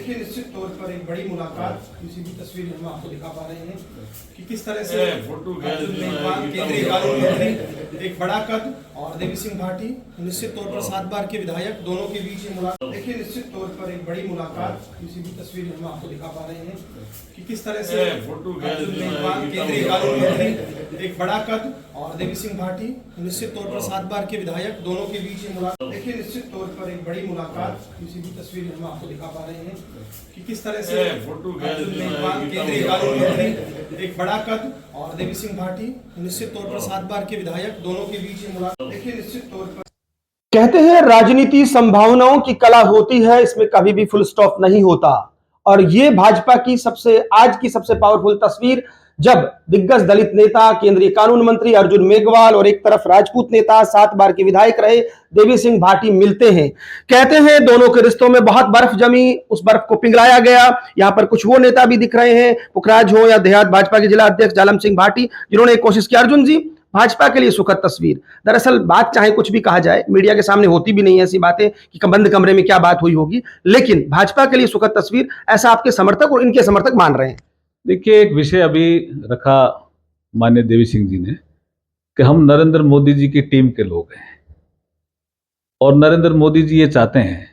देखिए, निश्चित तौर पर एक बड़ी मुलाकात, किसी भी तस्वीर में हम आपको दिखा पा रहे हैं कि किस तरह से अर्जुन मेघवाल केंद्रीय कानून मंत्री, एक बड़ा कद, और देवी सिंह भाटी निश्चित तौर पर 7 बार के विधायक, दोनों के बीच ये मुलाकात। देखिए, निश्चित तौर पर एक बड़ी मुलाकात, किसी भी तस्वीर में हम आपको दिखा पा रहे हैं कि किस तरह से अर्जुन मेघवाल केंद्रीय कानून मंत्री, एक बड़ा कद, और देवी सिंह भाटी निश्चित तौर पर 7 बार के विधायक, दोनों के बीच ये मुलाकात। देखिए, निश्चित तौर पर एक बड़ी मुलाकात, किसी भी तस्वीर में हम आपको दिखा पा रहे हैं कि किस तरह से अर्जुन मेघवाल केंद्रीय कानून मंत्री, एक बड़ा कद, और देवी सिंह भाटी निश्चित तौर पर 7 बार के विधायक, दोनों के बीच ये मुलाकात। देखिए, निश्चित तौर पर कहते हैं राजनीति संभावनाओं की कला होती है, इसमें कभी भी फुल स्टॉप नहीं होता। और ये भाजपा की आज की सबसे पावरफुल तस्वीर, जब दिग्गज दलित नेता केंद्रीय कानून मंत्री अर्जुन मेघवाल और एक तरफ राजपूत नेता 7 बार के विधायक रहे देवी सिंह भाटी मिलते हैं। कहते हैं दोनों के रिश्तों में बहुत बर्फ जमी, उस बर्फ को पिघलाया गया। यहां पर कुछ वो नेता भी दिख रहे हैं, पुखराज हो या देहात भाजपा के जिला अध्यक्ष जालम सिंह भाटी, जिन्होंने एक कोशिश की। अर्जुन जी, भाजपा के लिए सुखद तस्वीर। दरअसल बात चाहे कुछ भी कहा जाए, मीडिया के सामने होती भी नहीं है ऐसी बातें कि बंद कमरे में क्या बात हुई होगी, लेकिन भाजपा के लिए सुखद तस्वीर, ऐसा आपके समर्थक और इनके समर्थक मान रहे हैं। देखिए, एक विषय अभी रखा माननीय देवी सिंह जी ने कि हम नरेंद्र मोदी जी की टीम के लोग हैं और नरेंद्र मोदी जी ये चाहते हैं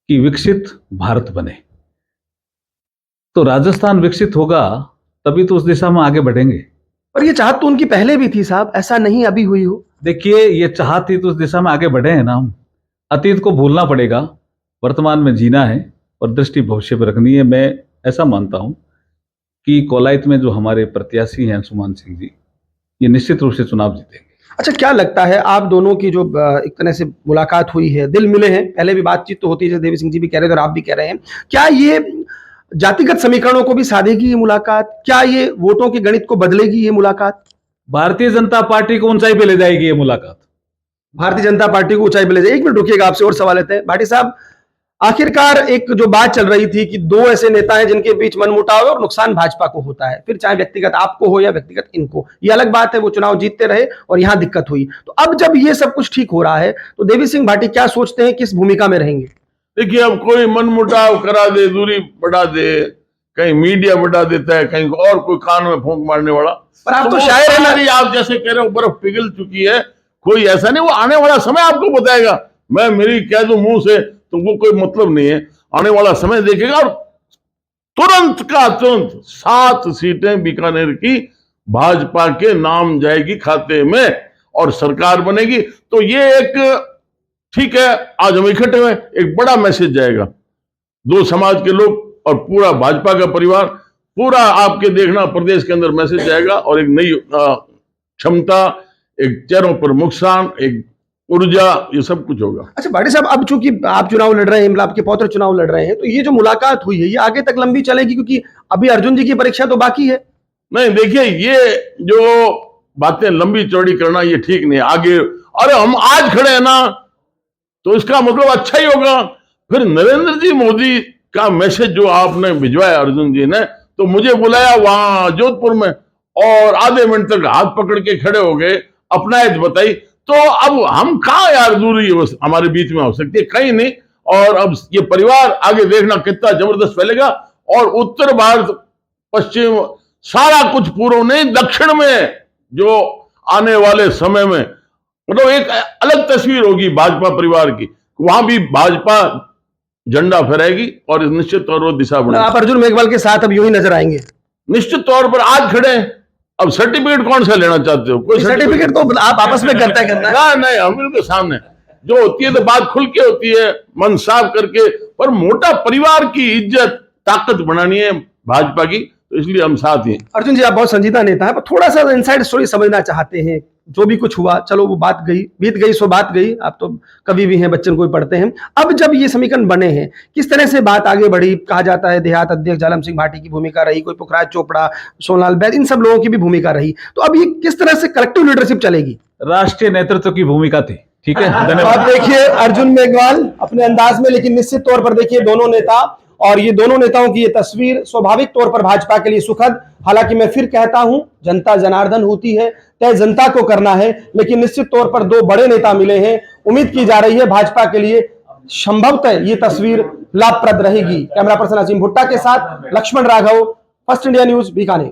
कि विकसित भारत बने। तो राजस्थान विकसित होगा तभी तो उस दिशा में आगे बढ़ेंगे। और ये चाहत तो उनकी पहले भी थी साहब, ऐसा नहीं अभी हुई हो। देखिए, ये चाहत थी तो उस दिशा में आगे बढ़े हैं ना हम। अतीत को भूलना पड़ेगा, वर्तमान में जीना है और दृष्टि भविष्य पर रखनी है। मैं ऐसा मानता हूं कि कोलायत में जो हमारे प्रत्याशी हैं अंशुमान सिंह जी, ये निश्चित रूप से चुनाव जीतेंगे। अच्छा, क्या लगता है आप दोनों की जो एक तरह से मुलाकात हुई है, दिल मिले हैं, पहले भी बातचीत तो होती है, जैसे देवी सिंह जी भी कह रहे थे और आप भी कह रहे हैं, क्या ये जातिगत समीकरणों को भी साधेगी ये मुलाकात? क्या ये वोटों के गणित को बदलेगी ये मुलाकात? भारतीय जनता पार्टी को ऊंचाई पे ले जाएगी ये मुलाकात। भारतीय जनता पार्टी को ऊंचाई पे ले जाएगी। एक मिनट रुकिएगा, आपसे और सवाल लेते हैं। भाटी साहब, आखिरकार एक जो बात चल रही थी कि 2 ऐसे नेता हैं जिनके बीच मनमुटाव है और नुकसान भाजपा को होता है, फिर चाहे व्यक्तिगत आपको हो या व्यक्तिगत इनको, ये अलग बात है, वो चुनाव जीतते रहे और यहां दिक्कत हुई। तो अब जब ये सब कुछ ठीक हो रहा है तो देवी सिंह भाटी क्या सोचते हैं, किस भूमिका में रहेंगे? देखिए, अब कोई मनमुटाव करा दे, दूरी बढ़ा दे, कहीं मीडिया बढ़ा देता है, कहीं और कोई कान में फूंक मारने वाला। पर आप तो शायर है ना, आप जैसे कह रहे हो बर्फ पिघल चुकी है, कोई ऐसा नहीं, वो आने वाला समय आपको बताएगा। मैं मेरी कह दूं मुंह से तो वो कोई मतलब नहीं है, आने वाला समय देखेगा। और तुरंत का तुरंत 7 सीटें बीकानेर की भाजपा के नाम जाएगी खाते में और सरकार बनेगी। तो ये एक, ठीक है, आज हम इकट्ठे हुए, एक बड़ा मैसेज जाएगा। 2 समाज के लोग और पूरा भाजपा का परिवार, पूरा आपके देखना प्रदेश के अंदर मैसेज जाएगा और एक नई क्षमता, एक चेहरों पर मुस्कान, एक ऊर्जा, ये सब कुछ होगा। अच्छा भाटी साहब, अब चूंकि आप चुनाव लड़ रहे हैं, आपके पौत्र चुनाव लड़ रहे हैं, तो ये जो मुलाकात हुई है ये आगे तक लंबी चलेगी, क्योंकि अभी अर्जुन जी की परीक्षा तो बाकी है। नहीं, देखिए, ये जो बातें लंबी चौड़ी करना ये ठीक नहीं है। आगे, अरे हम आज खड़े हैं ना, तो इसका मतलब अच्छा ही होगा। फिर नरेंद्र जी मोदी का मैसेज जो आपने भिजवाया अर्जुन जी ने, तो मुझे बुलाया वहां जोधपुर में और आधे मिनट तक हाथ पकड़ के खड़े हो गए, अपनायत बताई। तो अब हम कहां यार दूरी हमारे बीच में हो सकती है? कहीं नहीं। और अब ये परिवार आगे देखना कितना जबरदस्त फैलेगा। और उत्तर भारत, पश्चिम, सारा कुछ पूर्व नहीं, दक्षिण में जो आने वाले समय में मतलब एक अलग तस्वीर होगी भाजपा परिवार की। वहां भी भाजपा झंडा फहराएगी और निश्चित तौर पर दिशा बढ़ेगी। आप अर्जुन मेघवाल के साथ अब यूं ही नजर आएंगे? निश्चित तौर पर आज खड़े हैं। अब सर्टिफिकेट कौन सा लेना चाहते हो? कोई सर्टिफिकेट तो आप आपस में करते करना। नहीं, हम इनके सामने जो होती है तो बात खुल के होती है, मन साफ करके। पर मोटा परिवार की इज्जत, ताकत बनानी है भाजपा की, तो इसलिए हम साथ ही हैं। अर्जुन जी, आप बहुत संजीदा नेता है, पर थोड़ा सा इनसाइड स्टोरी समझना चाहते हैं। जो भी कुछ हुआ, चलो वो बात गई, बीत गई सो बात गई। आप तो कवि भी हैं, बच्चन को भी पढ़ते हैं। अब जब ये समीकरण बने हैं, किस तरह से बात आगे बढ़ी? कहा जाता है देहात अध्यक्ष जालम सिंह भाटी की भूमिका रही, कोई पुखराज चोपड़ा, सोनलाल बैद, इन सब लोगों की भी भूमिका रही। तो अब ये किस तरह से कलेक्टिव लीडरशिप चलेगी? राष्ट्रीय नेतृत्व की भूमिका थी। ठीक है, धन्यवाद। आप देखिए अर्जुन मेघवाल अपने अंदाज में, लेकिन निश्चित तौर पर देखिए दोनों नेता, और ये दोनों नेताओं की ये तस्वीर स्वाभाविक तौर पर भाजपा के लिए सुखद। हालांकि मैं फिर कहता हूं, जनता जनार्दन होती है, तय जनता को करना है, लेकिन निश्चित तौर पर 2 बड़े नेता मिले हैं। उम्मीद की जा रही है भाजपा के लिए संभवतः ये तस्वीर लाभप्रद रहेगी। कैमरा पर्सन अजीम भुट्टा के साथ Laxman Raghav, first India news, Bikaner.